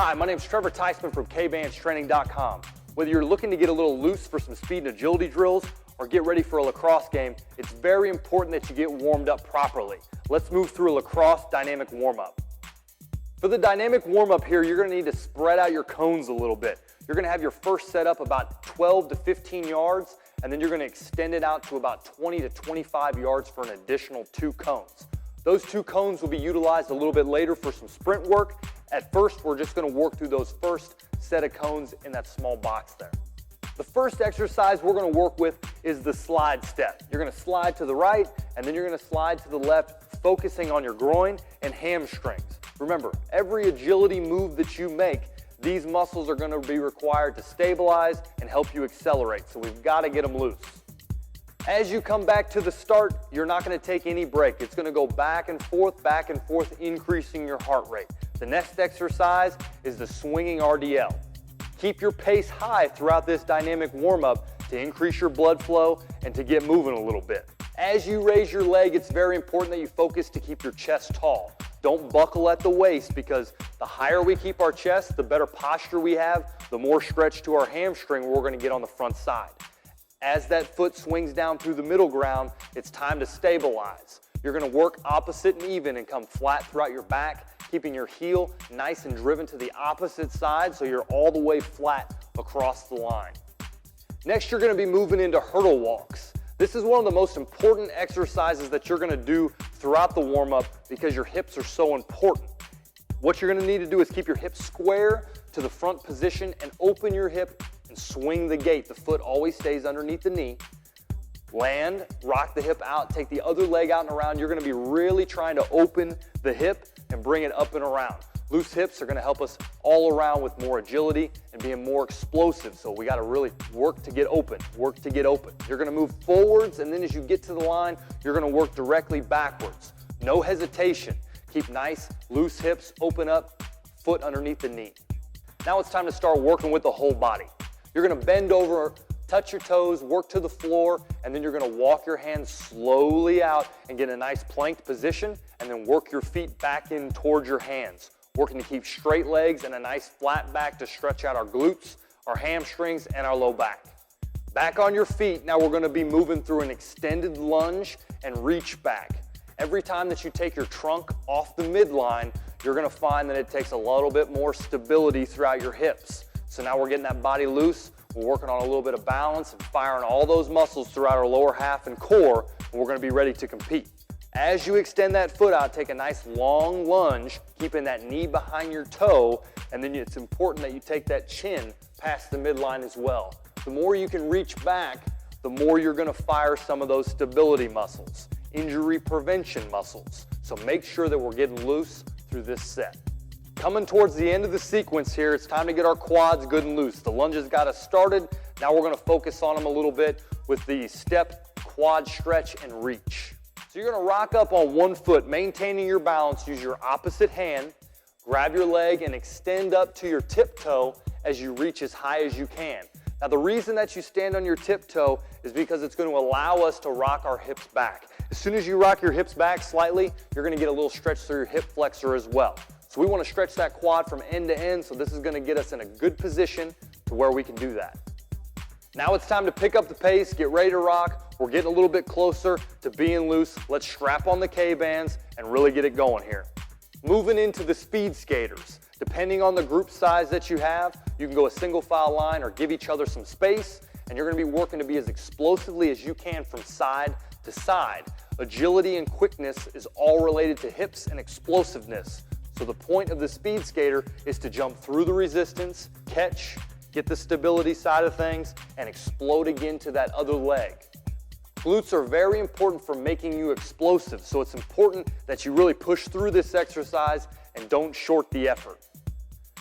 Hi, my name is Trevor Theismann from Kbandstraining.com. Whether you're looking to get a little loose for some speed and agility drills or get ready for a lacrosse game, it's very important that you get warmed up properly. Let's move through a lacrosse dynamic warm-up. For the dynamic warm-up here, you're going to need to spread out your cones a little bit. You're going to have your first set up about 12 to 15 yards, and then you're going to extend it out to about 20 to 25 yards for an additional 2 cones. Those 2 cones will be utilized a little bit later for some sprint work. At first, we're just going to work through those first set of cones in that small box there. The first exercise we're going to work with is the slide step. You're going to slide to the right, and then you're going to slide to the left, focusing on your groin and hamstrings. Remember, every agility move that you make, these muscles are going to be required to stabilize and help you accelerate, so we've got to get them loose. As you come back to the start, you're not going to take any break. It's going to go back and forth, increasing your heart rate. The next exercise is the swinging RDL. Keep your pace high throughout this dynamic warm-up to increase your blood flow and to get moving a little bit. As you raise your leg, it's very important that you focus to keep your chest tall. Don't buckle at the waist, because the higher we keep our chest, the better posture we have, the more stretch to our hamstring we're going to get on the front side. As that foot swings down through the middle ground, it's time to stabilize. You're going to work opposite and even and come flat throughout your back, keeping your heel nice and driven to the opposite side so you're all the way flat across the line. Next, you're going to be moving into hurdle walks. This is one of the most important exercises that you're going to do throughout the warm-up because your hips are so important. What you're going to need to do is keep your hips square to the front position and open your hip and swing the gait. The foot always stays underneath the knee. Land, rock the hip out, take the other leg out and around. You're going to be really trying to open the hip and bring it up and around. Loose hips are going to help us all around with more agility and being more explosive. So we got to really work to get open, work to get open. You're going to move forwards, and then as you get to the line, you're going to work directly backwards. No hesitation. Keep nice, loose hips, open up, foot underneath the knee. Now it's time to start working with the whole body. You're going to bend over, touch your toes, work to the floor, and then you're going to walk your hands slowly out and get a nice planked position, and then work your feet back in towards your hands. Working to keep straight legs and a nice flat back to stretch out our glutes, our hamstrings, and our low back. Back on your feet, now we're going to be moving through an extended lunge and reach back. Every time that you take your trunk off the midline, you're going to find that it takes a little bit more stability throughout your hips. So now we're getting that body loose. We're working on a little bit of balance and firing all those muscles throughout our lower half and core, and we're going to be ready to compete. As you extend that foot out, take a nice long lunge, keeping that knee behind your toe, and then it's important that you take that chin past the midline as well. The more you can reach back, the more you're going to fire some of those stability muscles, injury prevention muscles. So make sure that we're getting loose through this set. Coming towards the end of the sequence here, it's time to get our quads good and loose. The lunges got us started. Now we're going to focus on them a little bit with the step, quad stretch, and reach. So you're going to rock up on one foot, maintaining your balance. Use your opposite hand, grab your leg, and extend up to your tiptoe as you reach as high as you can. Now the reason that you stand on your tiptoe is because it's going to allow us to rock our hips back. As soon as you rock your hips back slightly, you're going to get a little stretch through your hip flexor as well. So we want to stretch that quad from end to end, so this is going to get us in a good position to where we can do that. Now it's time to pick up the pace, get ready to rock. We're getting a little bit closer to being loose. Let's strap on the Kbands and really get it going here. Moving into the speed skaters. Depending on the group size that you have, you can go a single file line or give each other some space, and you're going to be working to be as explosively as you can from side to side. Agility and quickness is all related to hips and explosiveness. So the point of the speed skater is to jump through the resistance, catch, get the stability side of things, and explode again to that other leg. Glutes are very important for making you explosive, so it's important that you really push through this exercise and don't short the effort.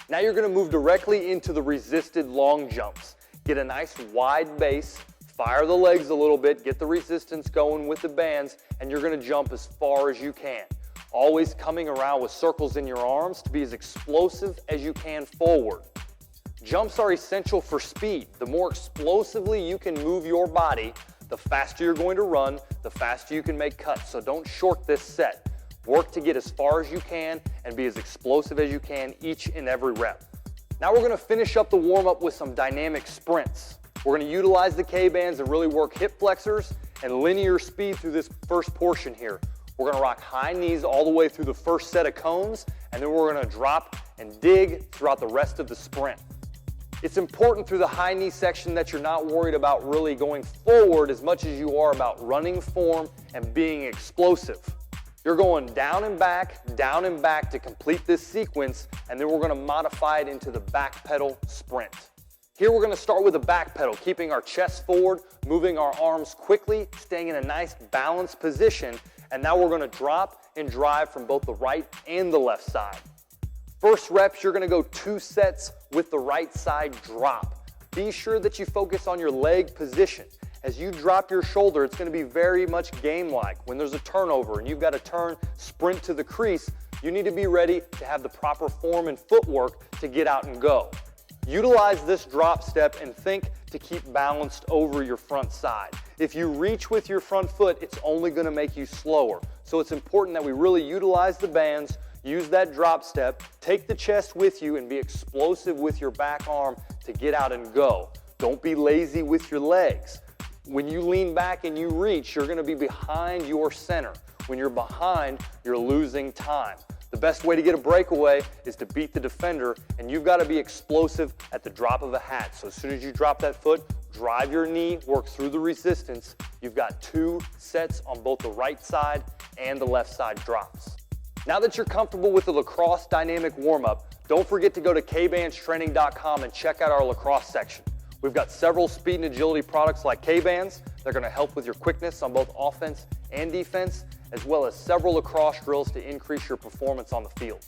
Now you're going to move directly into the resisted long jumps. Get a nice wide base, fire the legs a little bit, get the resistance going with the bands, and you're going to jump as far as you can. Always coming around with circles in your arms to be as explosive as you can forward. Jumps are essential for speed. The more explosively you can move your body, the faster you're going to run, the faster you can make cuts. So don't short this set. Work to get as far as you can and be as explosive as you can each and every rep. Now we're gonna finish up the warm-up with some dynamic sprints. We're gonna utilize the Kbands to really work hip flexors and linear speed through this first portion here. We're gonna rock high knees all the way through the first set of cones, and then we're gonna drop and dig throughout the rest of the sprint. It's important through the high knee section that you're not worried about really going forward as much as you are about running form and being explosive. You're going down and back to complete this sequence, and then we're gonna modify it into the back pedal sprint. Here we're gonna start with the back pedal, keeping our chest forward, moving our arms quickly, staying in a nice balanced position, and now we're gonna drop and drive from both the right and the left side. First reps, you're gonna go 2 sets with the right side drop. Be sure that you focus on your leg position. As you drop your shoulder, it's gonna be very much game-like. When there's a turnover and you've got to turn, sprint to the crease, you need to be ready to have the proper form and footwork to get out and go. Utilize this drop step and think to keep balanced over your front side. If you reach with your front foot, it's only gonna make you slower. So it's important that we really utilize the bands, use that drop step, take the chest with you, and be explosive with your back arm to get out and go. Don't be lazy with your legs. When you lean back and you reach, you're gonna be behind your center. When you're behind, you're losing time. The best way to get a breakaway is to beat the defender, and you've got to be explosive at the drop of a hat. So as soon as you drop that foot, drive your knee, work through the resistance. You've got 2 sets on both the right side and the left side drops. Now that you're comfortable with the Lacrosse dynamic warm-up, don't forget to go to Kbandstraining.com and check out our Lacrosse section. We've got several speed and agility products like Kbands. They're going to help with your quickness on both offense and defense, as well as several lacrosse drills to increase your performance on the field.